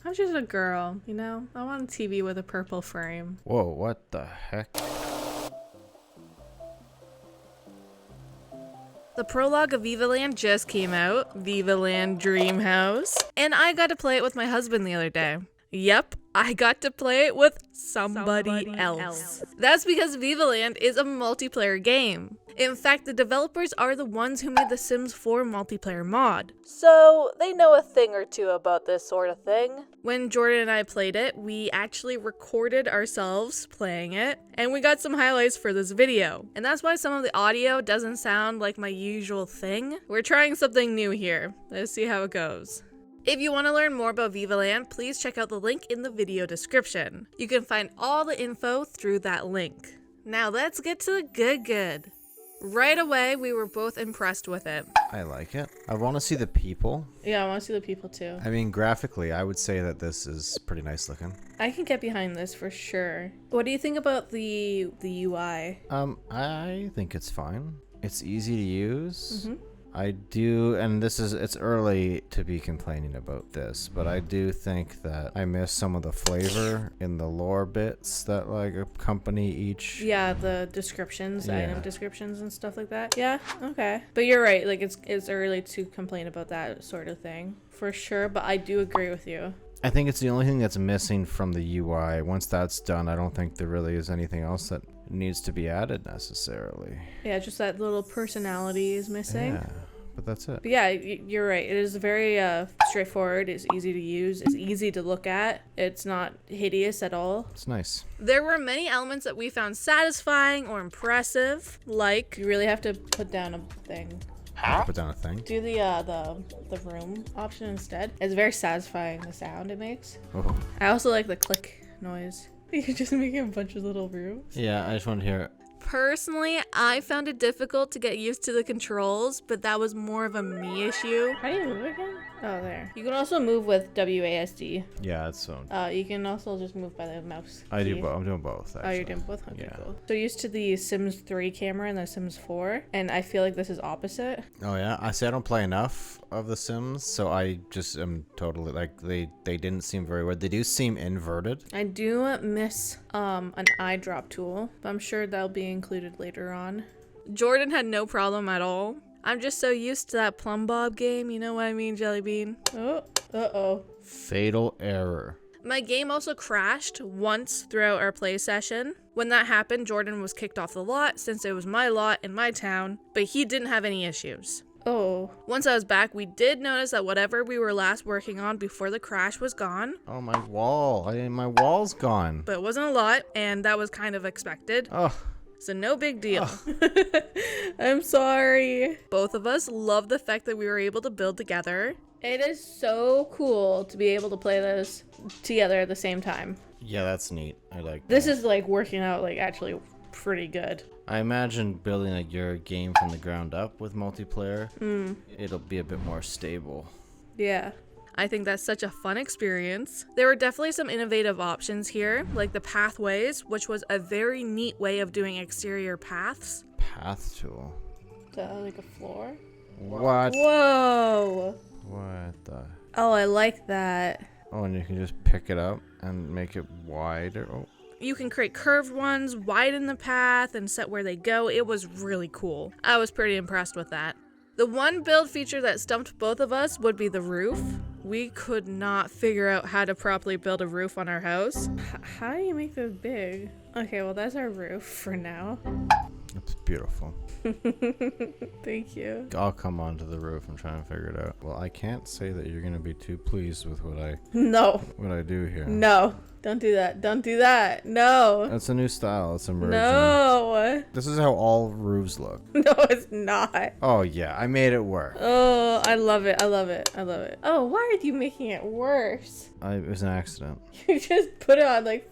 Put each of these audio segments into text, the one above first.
I'm just a girl, you know? I want a TV with a purple frame. Whoa, what the heck? The prologue of Vivaland just came out, Vivaland Dream House, and I got to play it with my husband the other day. Yep, I got to play it with somebody else. That's because Vivaland is a multiplayer game. In fact, the developers are the ones who made the Sims 4 multiplayer mod. So they know a thing or two about this sort of thing. When Jordan and I played it, we actually recorded ourselves playing it, and we got some highlights for this video. And that's why some of the audio doesn't sound like my usual thing. We're trying something new here. Let's see how it goes. If you want to learn more about Vivaland, please check out the link in the video description. You can find all the info through that link. Now let's get to the good. Right away, we were both impressed with it. I like it. I want to see the people. Yeah, I want to see the people too. I mean, graphically, I would say that this is pretty nice looking. I can get behind this for sure. What do you think about the UI? I think it's fine. It's easy to use. Mm-hmm. I do, and it's early to be complaining about this, but I do think that I miss some of the flavor in the lore bits that like accompany each. Yeah, the descriptions, Yeah. item descriptions and stuff like that. Yeah, okay. But you're right, like it's early to complain about that sort of thing, for sure, but I do agree with you. I think it's the only thing that's missing from the UI. Once that's done, I don't think there really is anything else that needs to be added necessarily. Yeah, just that little personality is missing. Yeah, but that's it. But yeah, you're right. It is very straightforward. It's easy to use. It's easy to look at. It's not hideous at all. It's nice. There were many elements that we found satisfying or impressive, like you really have to put down a thing. Put down a thing. Do the room option instead. It's very satisfying, the sound it makes. Oh. I also like the click noise. You're just making a bunch of little rooms. Yeah, I just want to hear it. Personally, I found it difficult to get used to the controls, but that was more of a me issue. How do you move again? Oh, there. You can also move with WASD. Yeah, that's so. You can also just move by the mouse. I do. key. I'm doing both. Actually. Oh, you're doing both? Okay, Yeah. cool. So used to the Sims 3 camera and the Sims 4, and I feel like this is opposite. Oh yeah, I say I don't play enough of The Sims, so I just am totally like they didn't seem very weird. They do seem inverted. I do miss an eye drop tool, but I'm sure that'll be included later on. Jordan had no problem at all. I'm just so used to that Plum Bob game, you know what I mean, Jellybean? Oh, uh-oh. Fatal error. My game also crashed once throughout our play session. When that happened, Jordan was kicked off the lot since it was my lot in my town, but he didn't have any issues. Oh. Once I was back, we did notice that whatever we were last working on before the crash was gone. Oh, my wall. my wall's gone. But it wasn't a lot, and that was kind of expected. Oh. So no big deal. I'm sorry. Both of us love the fact that we were able to build together. It is so cool to be able to play this together at the same time. Yeah, that's neat. I like that. This is like working out like actually pretty good. I imagine building like your game from the ground up with multiplayer. It'll be a bit more stable. Yeah. I think that's such a fun experience. There were definitely some innovative options here, like the pathways, which was a very neat way of doing exterior paths. Path tool. Like a floor? What? Whoa! What the? Oh, I like that. Oh, and you can just pick it up and make it wider. Oh. You can create curved ones, widen the path, and set where they go. It was really cool. I was pretty impressed with that. The one build feature that stumped both of us would be the roof. We could not figure out how to properly build a roof on our house. How do you make this big? Okay, well that's our roof for now. It's beautiful. Thank you. I'll come onto the roof and try and figure it out. Well, I can't say that you're gonna be too pleased with what I do here. No. Don't do that. Don't do that. No. It's a new style. It's emerging. No. This is how all roofs look. No, it's not. Oh yeah, I made it work. Oh, I love it. I love it. I love it. Oh, why are you making it worse? It was an accident. You just put it on like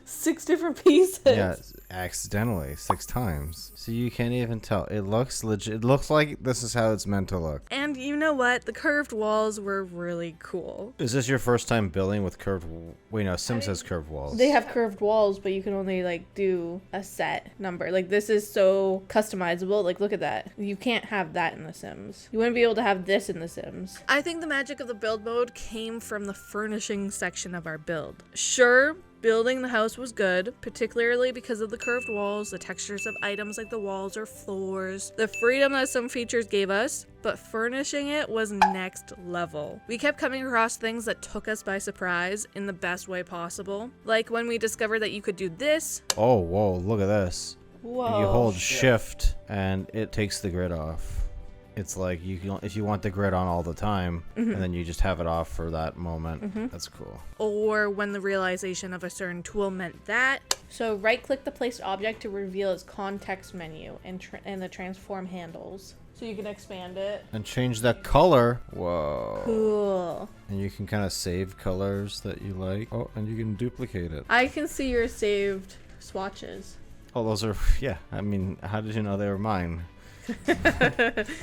6 different pieces. Yeah, accidentally 6 times. So you can't even tell. It looks legit. It looks like this is how it's meant to look. And you know what? The curved walls were really cool. Is this your first time building with curved? Wait, no. Sims has curved walls. They have curved walls, but you can only like do a set number. Like this is so customizable. Like look at that. You can't have that in The Sims. You wouldn't be able to have this in The Sims. I think the magic of the build mode came from the furnishing section of our build. Sure, building the house was good, particularly because of the curved walls, the textures of items like the walls or floors, the freedom that some features gave us, but furnishing it was next level. We kept coming across things that took us by surprise in the best way possible. Like when we discovered that you could do this. Oh, whoa, look at this. Whoa. You hold shift and it takes the grid off. It's like if you want the grid on all the time, and then you just have it off for that moment. That's cool. Or when the realization of a certain tool meant that. So right-click the placed object to reveal its context menu and the transform handles. So you can expand it. And change that color. Whoa. Cool. And you can kind of save colors that you like. Oh, and you can duplicate it. I can see your saved swatches. Oh, those are, yeah. I mean, how did you know they were mine?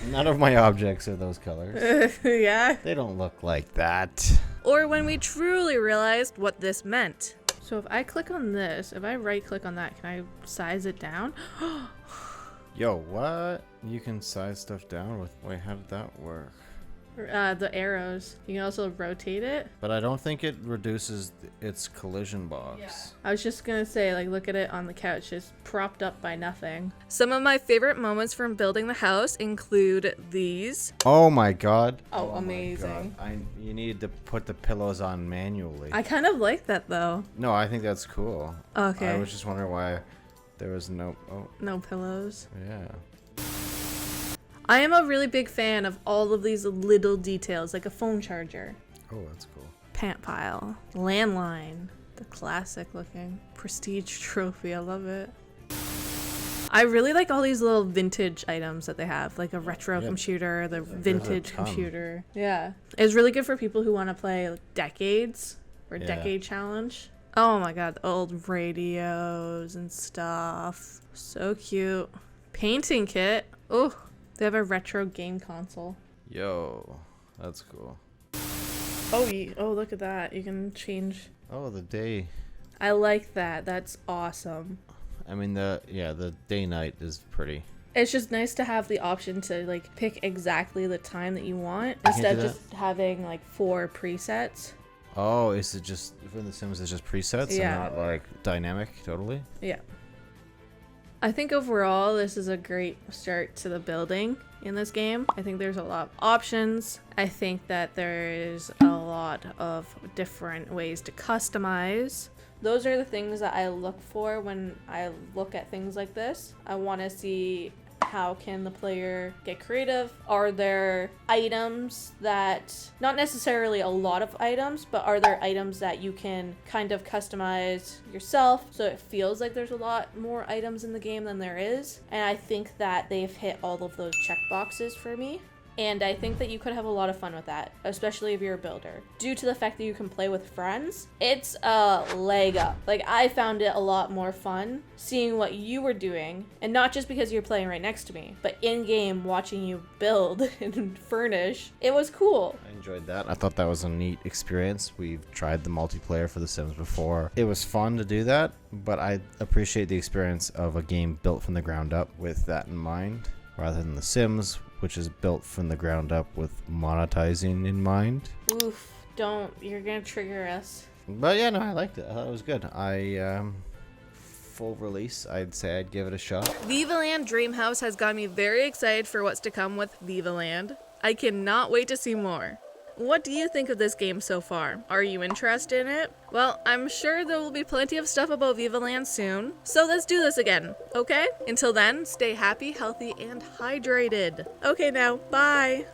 None of my objects are those colors. Yeah. They don't look like that. Or when we truly realized what this meant. So if I click on this, if I right click on that, can I size it down? Yo, what? You can size stuff down with, wait, how did that work? The arrows. You can also rotate it. But I don't think it reduces its collision box. Yeah. I was just gonna say, like, look at it on the couch, just propped up by nothing. Some of my favorite moments from building the house include these. Oh my god. Oh amazing. You need to put the pillows on manually. I kind of like that though. No, I think that's cool. Okay. I was just wondering why there was no... Oh. No pillows. Yeah. I am a really big fan of all of these little details, like a phone charger. Oh, that's cool. Pant pile. Landline. The classic looking prestige trophy. I love it. I really like all these little vintage items that they have, like a retro computer, the vintage computer. Yeah. It's really good for people who want to play like, decades or decade challenge. Oh my god, the old radios and stuff. So cute. Painting kit. Oh. They have a retro game console. Yo, that's cool. Oh, look at that. You can change. Oh, the day. I like that. That's awesome. I mean, the day-night is pretty. It's just nice to have the option to like pick exactly the time that you want instead of just having like 4 presets. Oh, is it just for The Sims? It's just presets and not like dynamic totally? Yeah. I think overall this is a great start to the building in this game. I think there's a lot of options. I think that there's a lot of different ways to customize. Those are the things that I look for when I look at things like this. I want to see how can the player get creative? Are there items that, not necessarily a lot of items, but are there items that you can kind of customize yourself so it feels like there's a lot more items in the game than there is? And I think that they've hit all of those check boxes for me. And I think that you could have a lot of fun with that, especially if you're a builder. Due to the fact that you can play with friends, it's a leg up. Like, I found it a lot more fun seeing what you were doing, and not just because you're playing right next to me, but in-game watching you build and furnish. It was cool. I enjoyed that. I thought that was a neat experience. We've tried the multiplayer for The Sims before. It was fun to do that, but I appreciate the experience of a game built from the ground up with that in mind, rather than The Sims, which is built from the ground up with monetizing in mind. Oof, don't. You're gonna trigger us. But yeah, no, I liked it. I thought it was good. Full release, I'd say I'd give it a shot. Vivaland Dreamhouse has got me very excited for what's to come with Vivaland. I cannot wait to see more. What do you think of this game so far? Are you interested in it? Well, I'm sure there will be plenty of stuff about Vivaland soon, so let's do this again, okay? Until then, stay happy, healthy, and hydrated. Okay now, bye!